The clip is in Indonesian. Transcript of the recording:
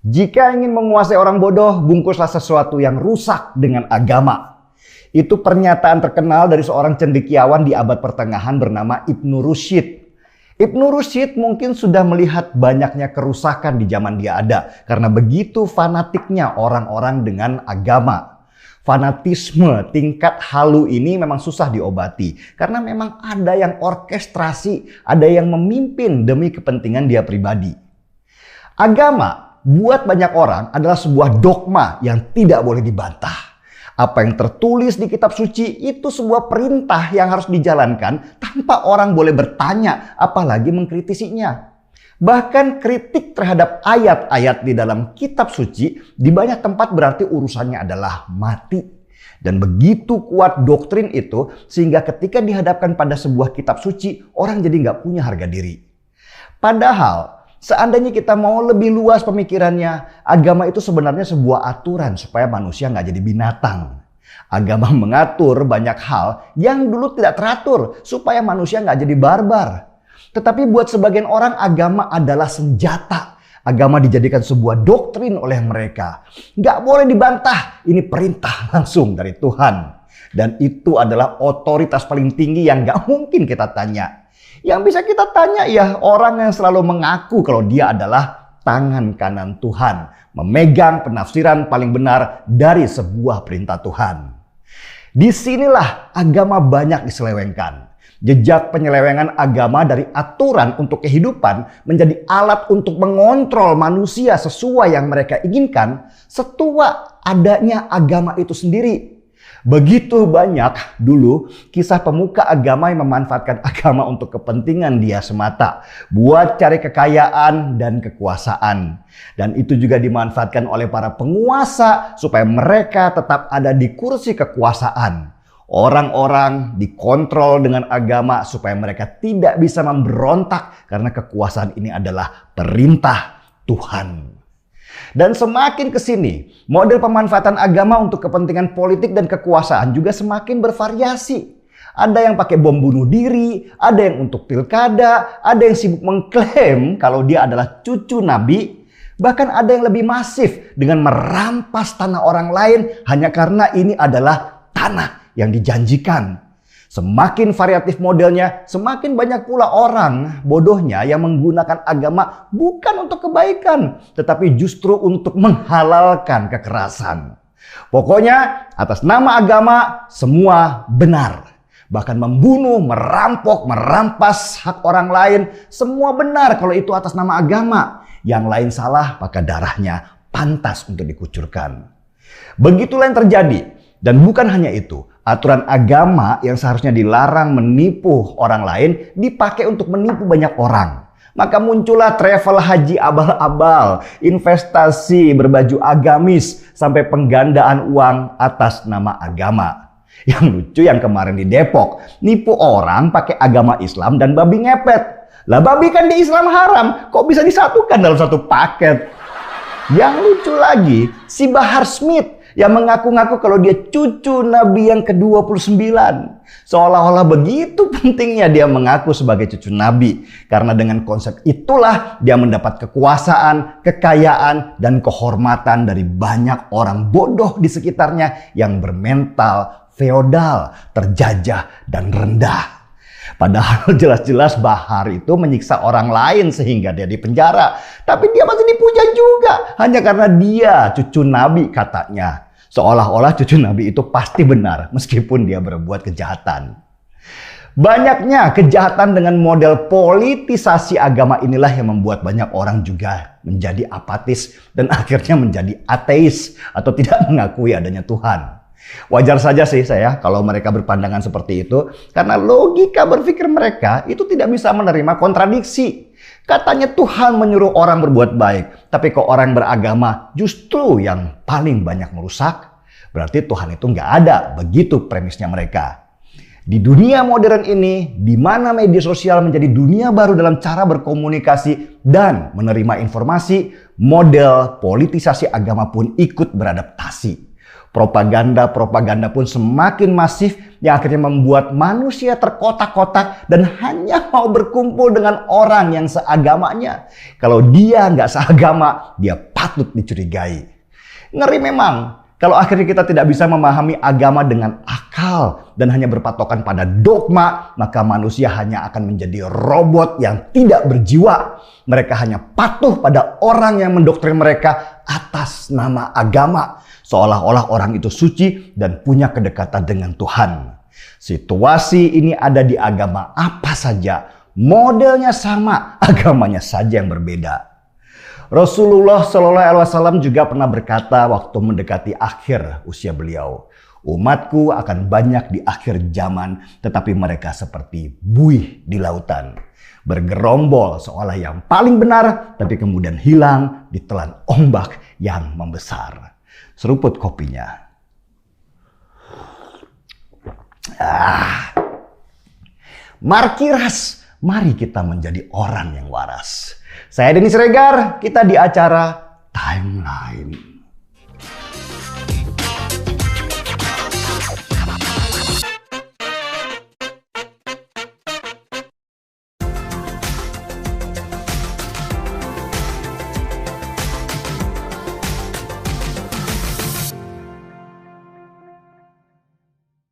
Jika ingin menguasai orang bodoh, bungkuslah sesuatu yang rusak dengan agama. Itu pernyataan terkenal dari seorang cendekiawan di abad pertengahan bernama Ibnu Rushd. Ibnu Rushd mungkin sudah melihat banyaknya kerusakan di zaman dia ada karena begitu fanatiknya orang-orang dengan agama. Fanatisme tingkat halu ini memang susah diobati karena memang ada yang orkestrasi, ada yang memimpin demi kepentingan dia pribadi. Agama buat banyak orang adalah sebuah dogma yang tidak boleh dibantah. Apa yang tertulis di kitab suci itu sebuah perintah yang harus dijalankan tanpa orang boleh bertanya, apalagi mengkritisinya. Bahkan kritik terhadap ayat-ayat di dalam kitab suci di banyak tempat berarti urusannya adalah mati. Dan begitu kuat doktrin itu sehingga ketika dihadapkan pada sebuah kitab suci, orang jadi nggak punya harga diri. Padahal seandainya kita mau lebih luas pemikirannya, agama itu sebenarnya sebuah aturan supaya manusia nggak jadi binatang. Agama mengatur banyak hal yang dulu tidak teratur supaya manusia nggak jadi barbar. Tetapi buat sebagian orang agama adalah senjata. Agama dijadikan sebuah doktrin oleh mereka. Nggak boleh dibantah. Ini perintah langsung dari Tuhan. Dan itu adalah otoritas paling tinggi yang nggak mungkin kita tanya. Yang bisa kita tanya ya orang yang selalu mengaku kalau dia adalah tangan kanan Tuhan. Memegang penafsiran paling benar dari sebuah perintah Tuhan. Disinilah agama banyak diselewengkan. Jejak penyelewengan agama dari aturan untuk kehidupan menjadi alat untuk mengontrol manusia sesuai yang mereka inginkan setua adanya agama itu sendiri. Begitu banyak dulu kisah pemuka agama yang memanfaatkan agama untuk kepentingan dia semata. Buat cari kekayaan dan kekuasaan. Dan itu juga dimanfaatkan oleh para penguasa supaya mereka tetap ada di kursi kekuasaan. Orang-orang dikontrol dengan agama supaya mereka tidak bisa memberontak karena kekuasaan ini adalah perintah Tuhan. Dan semakin ke sini, model pemanfaatan agama untuk kepentingan politik dan kekuasaan juga semakin bervariasi. Ada yang pakai bom bunuh diri, ada yang untuk pilkada, ada yang sibuk mengklaim kalau dia adalah cucu Nabi. Bahkan ada yang lebih masif dengan merampas tanah orang lain hanya karena ini adalah tanah yang dijanjikan. Semakin variatif modelnya, semakin banyak pula orang bodohnya yang menggunakan agama bukan untuk kebaikan, tetapi justru untuk menghalalkan kekerasan. Pokoknya atas nama agama semua benar. Bahkan membunuh, merampok, merampas hak orang lain, semua benar kalau itu atas nama agama. Yang lain salah, maka darahnya pantas untuk dikucurkan. Begitulah yang terjadi. Dan bukan hanya itu, aturan agama yang seharusnya dilarang menipu orang lain dipakai untuk menipu banyak orang. Maka muncullah travel haji abal-abal, investasi berbaju agamis, sampai penggandaan uang atas nama agama. Yang lucu yang kemarin di Depok, nipu orang pakai agama Islam dan babi ngepet. Lah babi kan di Islam haram, kok bisa disatukan dalam satu paket? Yang lucu lagi, si Bahar Smith yang mengaku-ngaku kalau dia cucu Nabi yang ke-29. Seolah-olah begitu pentingnya dia mengaku sebagai cucu Nabi. Karena dengan konsep itulah dia mendapat kekuasaan, kekayaan, dan kehormatan dari banyak orang bodoh di sekitarnya yang bermental feodal, terjajah, dan rendah. Padahal jelas-jelas Bahar itu menyiksa orang lain sehingga dia dipenjara. Tapi dia masih dipuja juga. Hanya karena dia cucu Nabi katanya. Seolah-olah cucu Nabi itu pasti benar meskipun dia berbuat kejahatan. Banyaknya kejahatan dengan model politisasi agama inilah yang membuat banyak orang juga menjadi apatis dan akhirnya menjadi ateis atau tidak mengakui adanya Tuhan. Wajar saja sih saya kalau mereka berpandangan seperti itu karena logika berpikir mereka itu tidak bisa menerima kontradiksi. Katanya Tuhan menyuruh orang berbuat baik, tapi kok orang beragama justru yang paling banyak merusak? Berarti Tuhan itu nggak ada, begitu premisnya mereka. Di dunia modern ini, di mana media sosial menjadi dunia baru dalam cara berkomunikasi dan menerima informasi, model politisasi agama pun ikut beradaptasi. Propaganda pun semakin masif yang akhirnya membuat manusia terkotak-kotak dan hanya mau berkumpul dengan orang yang seagamanya. Kalau dia nggak seagama, dia patut dicurigai. Ngeri memang kalau akhirnya kita tidak bisa memahami agama dengan akal dan hanya berpatokan pada dogma, maka manusia hanya akan menjadi robot yang tidak berjiwa. Mereka hanya patuh pada orang yang mendoktrin mereka atas nama agama, seolah-olah orang itu suci dan punya kedekatan dengan Tuhan. Situasi ini ada di agama apa saja, modelnya sama, agamanya saja yang berbeda. Rasulullah Shallallahu Alaihi Wasallam juga pernah berkata waktu mendekati akhir usia beliau, umatku akan banyak di akhir zaman, tetapi mereka seperti buih di lautan, bergerombol seolah yang paling benar, tapi kemudian hilang ditelan ombak yang membesar. Seruput kopinya. Markiras, mari kita menjadi orang yang waras. Saya Denny Siregar, kita di acara Timeline.